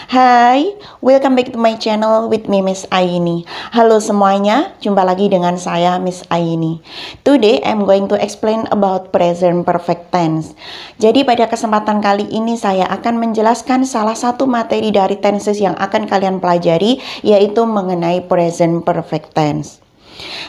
Hai, welcome back to my channel with me Miss Aini. Halo semuanya, jumpa lagi dengan saya Miss Aini. Today I'm going to explain about present perfect tense. Jadi pada kesempatan kali ini saya akan menjelaskan salah satu materi dari tenses yang akan kalian pelajari, yaitu mengenai present perfect tense.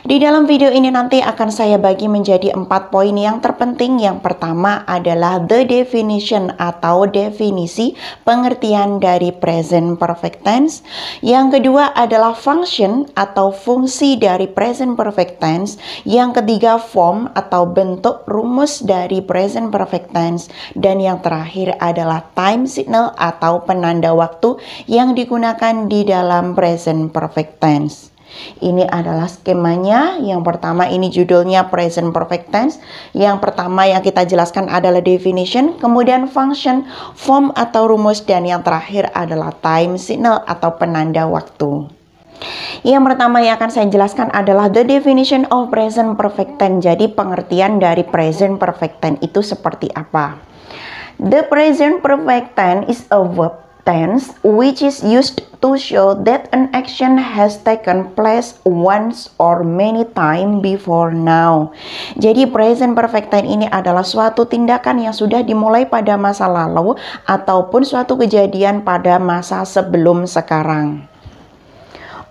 Di dalam video ini nanti akan saya bagi menjadi 4 poin yang terpenting. Yang pertama adalah the definition atau definisi pengertian dari present perfect tense. Yang kedua adalah function atau fungsi dari present perfect tense. Yang ketiga form atau bentuk rumus dari present perfect tense. Dan yang terakhir adalah time signal atau penanda waktu yang digunakan di dalam present perfect tense. Ini adalah skemanya. Yang pertama ini judulnya present perfect tense. Yang pertama yang kita jelaskan adalah definition, kemudian function, form atau rumus, dan yang terakhir adalah time signal atau penanda waktu. Yang pertama yang akan saya jelaskan adalah the definition of present perfect tense. Jadi pengertian dari present perfect tense itu seperti apa? The present perfect tense is a verb tense which is used to show that an action has taken place once or many times before now. Jadi present perfect tense ini adalah suatu tindakan yang sudah dimulai pada masa lalu ataupun suatu kejadian pada masa sebelum sekarang.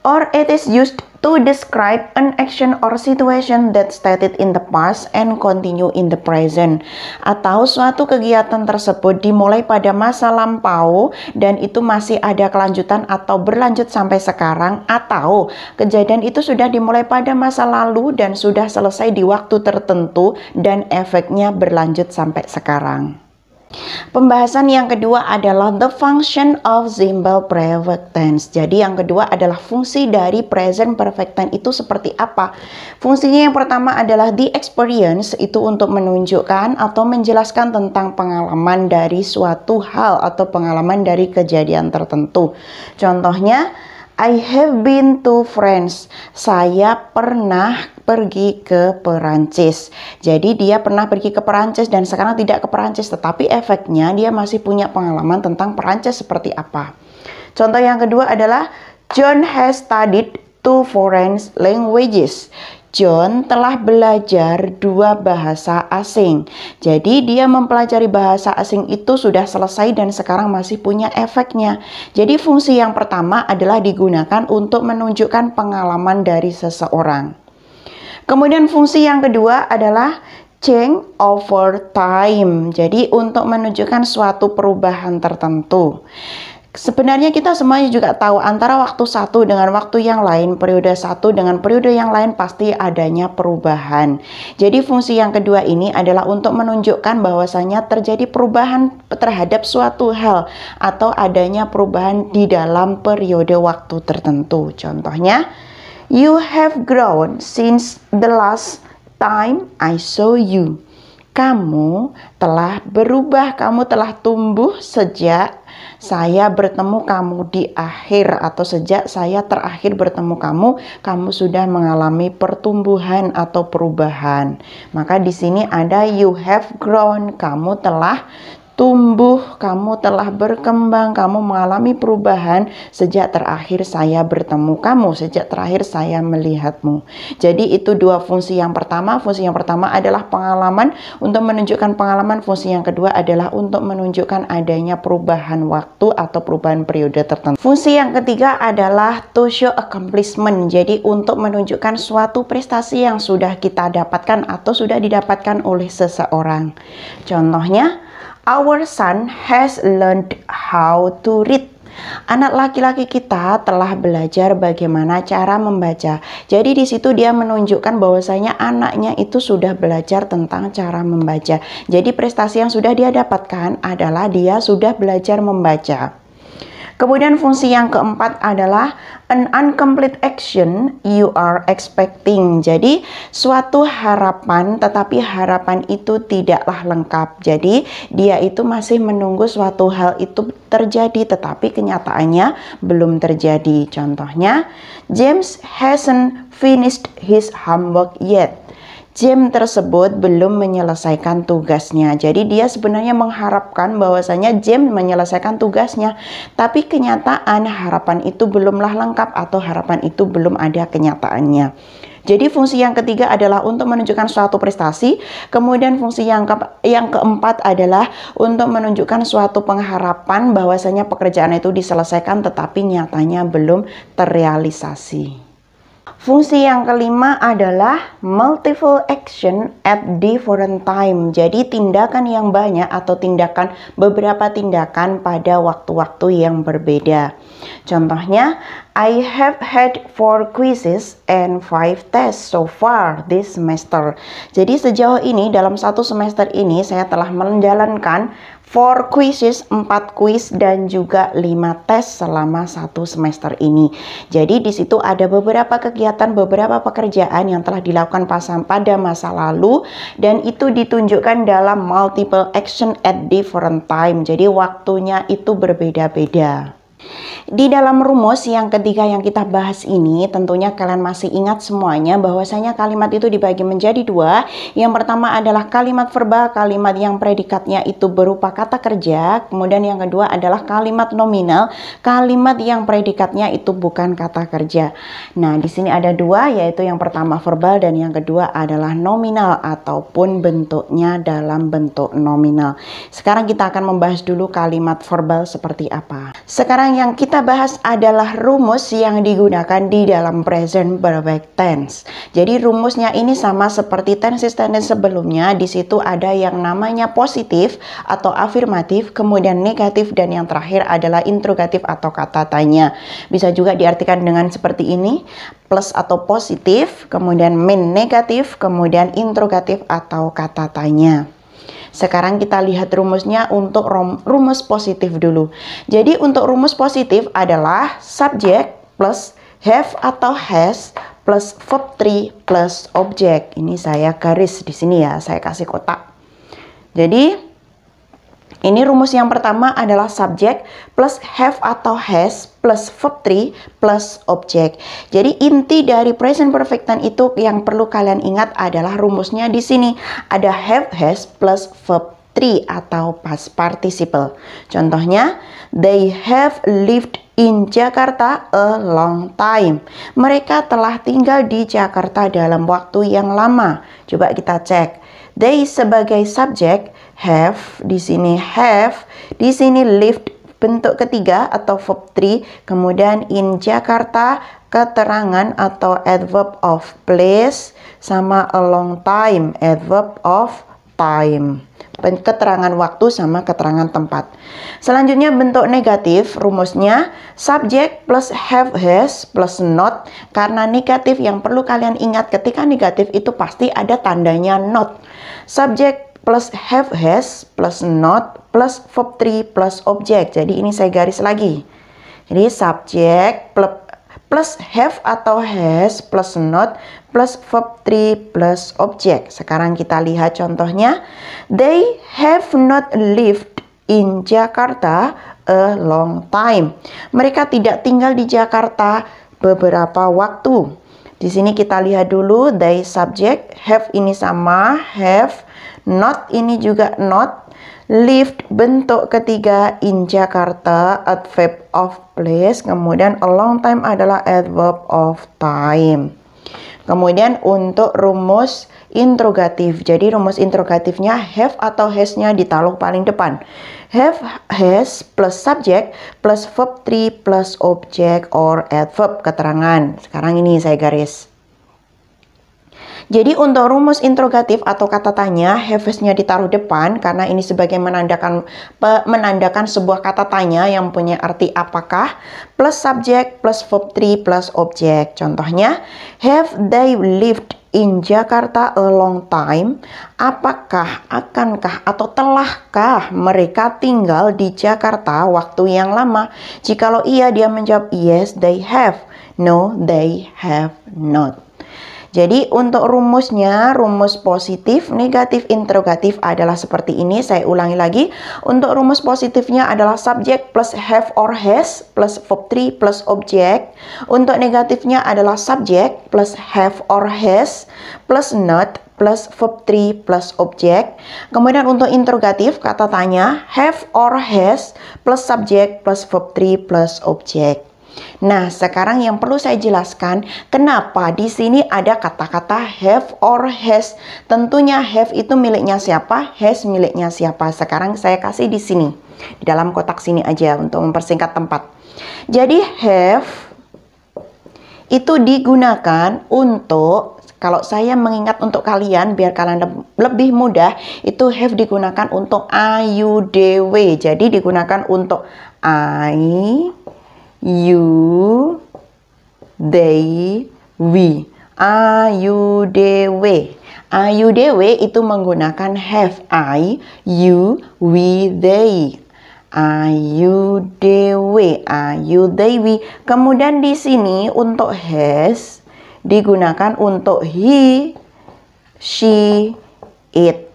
Or it is used to describe an action or situation that started in the past and continue in the present. Atau suatu kegiatan tersebut dimulai pada masa lampau dan itu masih ada kelanjutan atau berlanjut sampai sekarang, atau kejadian itu sudah dimulai pada masa lalu dan sudah selesai di waktu tertentu dan efeknya berlanjut sampai sekarang. Pembahasan yang kedua adalah the function of simple perfect tense. Jadi yang kedua adalah fungsi dari present perfect tense itu seperti apa. Fungsinya yang pertama adalah the experience, itu untuk menunjukkan atau menjelaskan tentang pengalaman dari suatu hal atau pengalaman dari kejadian tertentu. Contohnya, I have been to France. Saya pernah pergi ke Perancis. Jadi dia pernah pergi ke Perancis dan sekarang tidak ke Perancis, tetapi efeknya dia masih punya pengalaman tentang Perancis seperti apa. Contoh yang kedua adalah John has studied 2 foreign languages. John telah belajar 2 bahasa asing. Jadi dia mempelajari bahasa asing itu sudah selesai dan sekarang masih punya efeknya. Jadi fungsi yang pertama adalah digunakan untuk menunjukkan pengalaman dari seseorang. Kemudian fungsi yang kedua adalah change over time. Jadi untuk menunjukkan suatu perubahan tertentu. Sebenarnya kita semuanya juga tahu antara waktu satu dengan waktu yang lain, periode satu dengan periode yang lain pasti adanya perubahan. Jadi fungsi yang kedua ini adalah untuk menunjukkan bahwasanya terjadi perubahan terhadap suatu hal atau adanya perubahan di dalam periode waktu tertentu. Contohnya, you have grown since the last time I saw you. Kamu telah berubah, kamu telah tumbuh sejak saya bertemu kamu di akhir, atau sejak saya terakhir bertemu kamu, kamu sudah mengalami pertumbuhan atau perubahan. Maka di sini ada you have grown, kamu telah tumbuh, kamu telah berkembang, kamu mengalami perubahan sejak terakhir saya bertemu kamu, sejak terakhir saya melihatmu. Jadi itu 2 fungsi yang pertama. Fungsi yang pertama adalah pengalaman, untuk menunjukkan pengalaman. Fungsi yang kedua adalah untuk menunjukkan adanya perubahan waktu atau perubahan periode tertentu. Fungsi yang ketiga adalah to show accomplishment. Jadi untuk menunjukkan suatu prestasi yang sudah kita dapatkan atau sudah didapatkan oleh seseorang. Contohnya, our son has learned how to read. Anak laki-laki kita telah belajar bagaimana cara membaca. Jadi di situ dia menunjukkan bahwasanya anaknya itu sudah belajar tentang cara membaca. Jadi prestasi yang sudah dia dapatkan adalah dia sudah belajar membaca. Kemudian fungsi yang keempat adalah an incomplete action you are expecting. Jadi suatu harapan tetapi harapan itu tidaklah lengkap. Jadi dia itu masih menunggu suatu hal itu terjadi tetapi kenyataannya belum terjadi. Contohnya, James hasn't finished his homework yet. James tersebut belum menyelesaikan tugasnya. Jadi dia sebenarnya mengharapkan bahwasanya James menyelesaikan tugasnya, tapi kenyataan harapan itu belumlah lengkap atau harapan itu belum ada kenyataannya. Jadi fungsi yang ketiga adalah untuk menunjukkan suatu prestasi, kemudian fungsi yang keempat adalah untuk menunjukkan suatu pengharapan bahwasanya pekerjaan itu diselesaikan tetapi nyatanya belum terrealisasi. Fungsi yang kelima adalah multiple action at different time. Jadi tindakan yang banyak atau beberapa tindakan pada waktu-waktu yang berbeda. Contohnya, I have had 4 quizzes and 5 tests so far this semester. Jadi sejauh ini dalam satu semester ini saya telah menjalankan 4 quizzes, 4 quiz dan juga 5 tes selama satu semester ini. Jadi di situ ada beberapa kegiatan, beberapa pekerjaan yang telah dilakukan pada masa lalu dan itu ditunjukkan dalam multiple action at different time. Jadi waktunya itu berbeda-beda. Di dalam rumus yang ketiga yang kita bahas ini, tentunya kalian masih ingat semuanya bahwasanya kalimat itu dibagi menjadi 2. Yang pertama adalah kalimat verbal, kalimat yang predikatnya itu berupa kata kerja. Kemudian yang kedua adalah kalimat nominal, kalimat yang predikatnya itu bukan kata kerja. Nah, di sini ada 2, yaitu yang pertama verbal dan yang kedua adalah nominal ataupun bentuknya dalam bentuk nominal. Sekarang kita akan membahas dulu kalimat verbal seperti apa. Sekarang yang kita bahas adalah rumus yang digunakan di dalam present perfect tense. Jadi rumusnya ini sama seperti tenses sebelumnya. Di situ ada yang namanya positif atau afirmatif, kemudian negatif, dan yang terakhir adalah interrogatif atau kata tanya. Bisa juga diartikan dengan seperti ini: plus atau positif, kemudian min negatif, kemudian interrogatif atau kata tanya. Sekarang kita lihat rumusnya untuk rumus positif dulu. Jadi untuk rumus positif adalah subjek plus have atau has plus verb 3 plus objek. Ini saya garis di sini ya, saya kasih kotak. Jadi ini rumus yang pertama adalah subjek plus have atau has plus verb 3 plus objek. Jadi inti dari present perfect tense itu yang perlu kalian ingat adalah rumusnya di sini. Ada have, has plus verb 3 atau past participle. Contohnya, they have lived in Jakarta a long time. Mereka telah tinggal di Jakarta dalam waktu yang lama. Coba kita cek. They sebagai subjek, have, di sini have, di sini lived bentuk ketiga atau verb 3, kemudian in Jakarta keterangan atau adverb of place, sama a long time adverb of time. Keterangan waktu sama keterangan tempat. Selanjutnya bentuk negatif, rumusnya subjek plus have, has plus not. Karena negatif yang perlu kalian ingat ketika negatif itu pasti ada tandanya not. Subjek plus have, has plus not plus verb 3 plus objek. Jadi ini saya garis lagi. Jadi subjek plus have atau has plus not plus verb 3 plus objek. Sekarang kita lihat contohnya. They have not lived in Jakarta a long time. Mereka tidak tinggal di Jakarta beberapa waktu. Di sini kita lihat dulu, they subject, have ini sama have, not ini juga not, lived bentuk ketiga in Jakarta adverb of place, kemudian a long time adalah adverb of time. Kemudian untuk rumus interrogatif, jadi rumus interrogatifnya have atau has-nya ditaruh paling depan. Have, has plus subject plus verb 3 plus object or adverb keterangan. Sekarang ini saya garis. Jadi untuk rumus interrogatif atau kata tanya, have-nya ditaruh depan karena ini sebagai menandakan sebuah kata tanya yang punya arti apakah, plus subject plus verb 3 plus objek. Contohnya, have they lived in Jakarta a long time. Apakah, akankah, atau telahkah mereka tinggal di Jakarta waktu yang lama? Jikalau iya, dia menjawab yes, they have. No, they have not. Jadi untuk rumusnya, rumus positif, negatif, interrogatif adalah seperti ini. Saya ulangi lagi. Untuk rumus positifnya adalah subjek plus have or has plus verb 3 plus objek. Untuk negatifnya adalah subjek plus have or has plus not plus verb 3 plus objek. Kemudian untuk interrogatif, kata tanya have or has plus subjek plus verb 3 plus objek. Nah, sekarang yang perlu saya jelaskan, kenapa di sini ada kata-kata have or has. Tentunya have itu miliknya siapa, has miliknya siapa. Sekarang saya kasih di sini, di dalam kotak sini aja untuk mempersingkat tempat. Jadi have itu digunakan untuk, kalau saya mengingat untuk kalian, biar kalian lebih mudah, itu have digunakan untuk ayu, dewe. Jadi digunakan untuk I, you, they, we. Ayu, dewe. Ayu, dewe itu menggunakan have. I, you, we, they. Ayu, dewe. Ayu, they, we. Kemudian di sini untuk has digunakan untuk he, she, it.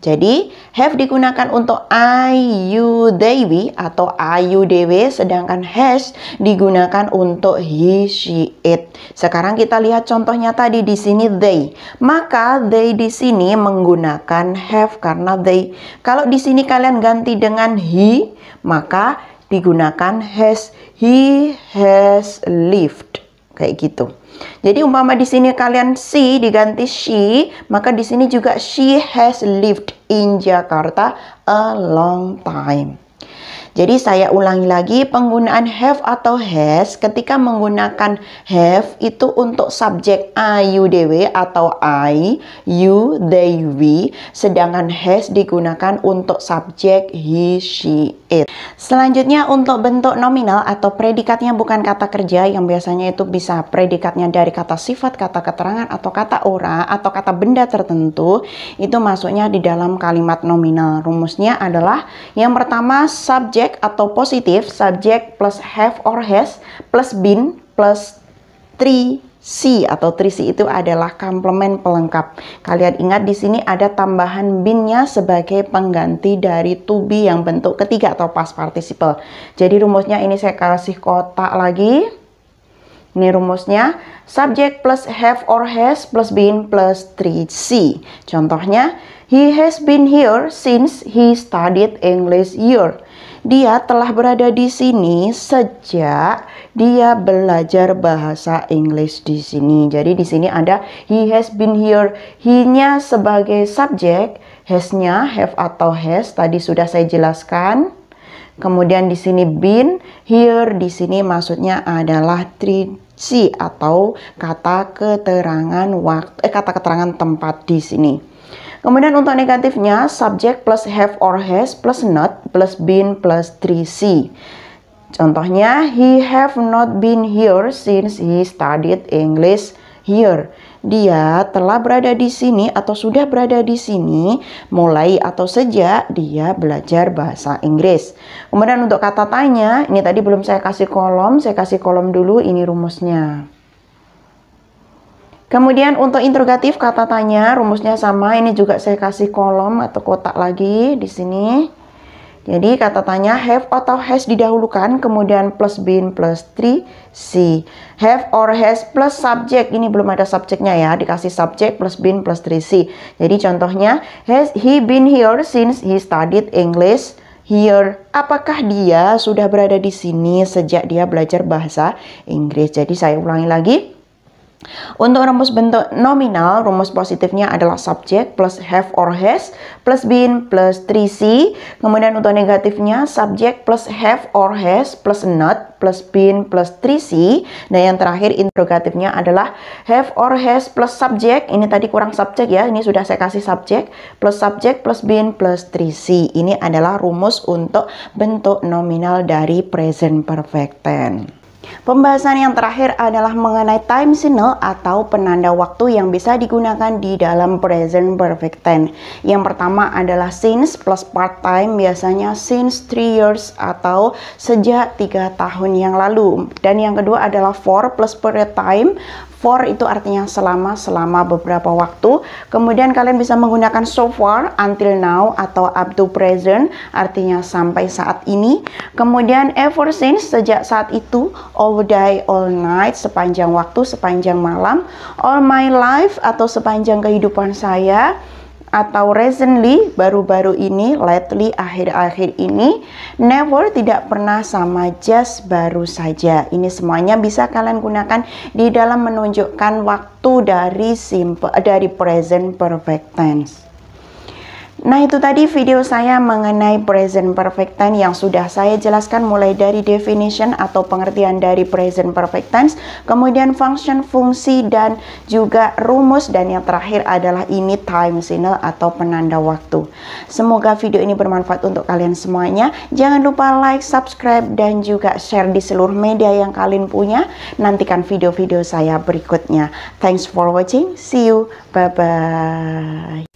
Jadi have digunakan untuk I, you, they, we atau ayu, dewe, sedangkan has digunakan untuk he, she, it. Sekarang kita lihat contohnya tadi di sini they. Maka they di sini menggunakan have karena they. Kalau di sini kalian ganti dengan he, maka digunakan has. He has lived. Kayak gitu. Jadi umpama di sini kalian see diganti she, maka di sini juga she has lived in Jakarta a long time. Jadi saya ulangi lagi, penggunaan have atau has ketika menggunakan have itu untuk subjek ayu, dewe atau I, you, they, we. Sedangkan has digunakan untuk subjek he, she, it. Selanjutnya untuk bentuk nominal atau predikatnya bukan kata kerja, yang biasanya itu bisa predikatnya dari kata sifat, kata keterangan, atau kata ora, atau kata benda tertentu. Itu masuknya di dalam kalimat nominal. Rumusnya adalah yang pertama subjek atau positif, subjek plus have or has plus been plus 3C atau 3C itu adalah komplement pelengkap. Kalian ingat di sini ada tambahan been-nya sebagai pengganti dari to be yang bentuk ketiga atau past participle. Jadi rumusnya ini saya kasih kotak lagi. Ini rumusnya subjek plus have or has plus been plus 3C. Contohnya, he has been here since he studied English here. Dia telah berada di sini sejak dia belajar bahasa Inggris di sini. Jadi di sini ada he has been here. He-nya sebagai subjek, has-nya have atau has tadi sudah saya jelaskan. Kemudian di sini been, here di sini maksudnya adalah 3C atau kata keterangan waktu, kata keterangan tempat di sini. Kemudian untuk negatifnya, subjek plus have or has plus not plus been plus 3C. Contohnya, he have not been here since he studied English here. Dia telah berada di sini atau sudah berada di sini mulai atau sejak dia belajar bahasa Inggris. Kemudian untuk kata tanya, ini tadi belum saya kasih kolom, saya kasih kolom dulu, ini rumusnya. Kemudian untuk interrogatif kata tanya rumusnya sama, ini juga saya kasih kolom atau kotak lagi di sini. Jadi kata tanya have atau has didahulukan, kemudian plus been plus 3C. Have or has plus subjek, ini belum ada subjeknya ya, dikasih subjek plus been plus 3C. Jadi contohnya, has he been here since he studied English here? Apakah dia sudah berada di sini sejak dia belajar bahasa Inggris? Jadi saya ulangi lagi. Untuk rumus bentuk nominal, rumus positifnya adalah subjek plus have or has plus been plus 3C. Kemudian untuk negatifnya subjek plus have or has plus not plus been plus 3C. Dan yang terakhir interrogatifnya adalah have or has plus subjek. Ini tadi kurang subjek ya, ini sudah saya kasih subjek plus been plus 3C. Ini adalah rumus untuk bentuk nominal dari present perfect tense. Pembahasan yang terakhir adalah mengenai time signal atau penanda waktu yang bisa digunakan di dalam present perfect tense. Yang pertama adalah since plus part time, biasanya since 3 years atau sejak 3 tahun yang lalu. Dan yang kedua adalah for plus period time. For itu artinya selama beberapa waktu. Kemudian kalian bisa menggunakan so far, until now, atau up to present, artinya sampai saat ini. Kemudian ever since, sejak saat itu, all day, all night, sepanjang waktu, sepanjang malam, all my life, atau sepanjang kehidupan saya, atau recently, baru-baru ini, lately, akhir-akhir ini, never, tidak pernah, sama just, baru saja. Ini semuanya bisa kalian gunakan di dalam menunjukkan waktu dari present perfect tense. Nah, itu tadi video saya mengenai present perfect tense yang sudah saya jelaskan mulai dari definition atau pengertian dari present perfect tense, kemudian function, fungsi, dan juga rumus, dan yang terakhir adalah ini time signal atau penanda waktu. Semoga video ini bermanfaat untuk kalian semuanya. Jangan lupa like, subscribe, dan juga share di seluruh media yang kalian punya. Nantikan video-video saya berikutnya. Thanks for watching. See you. Bye-bye.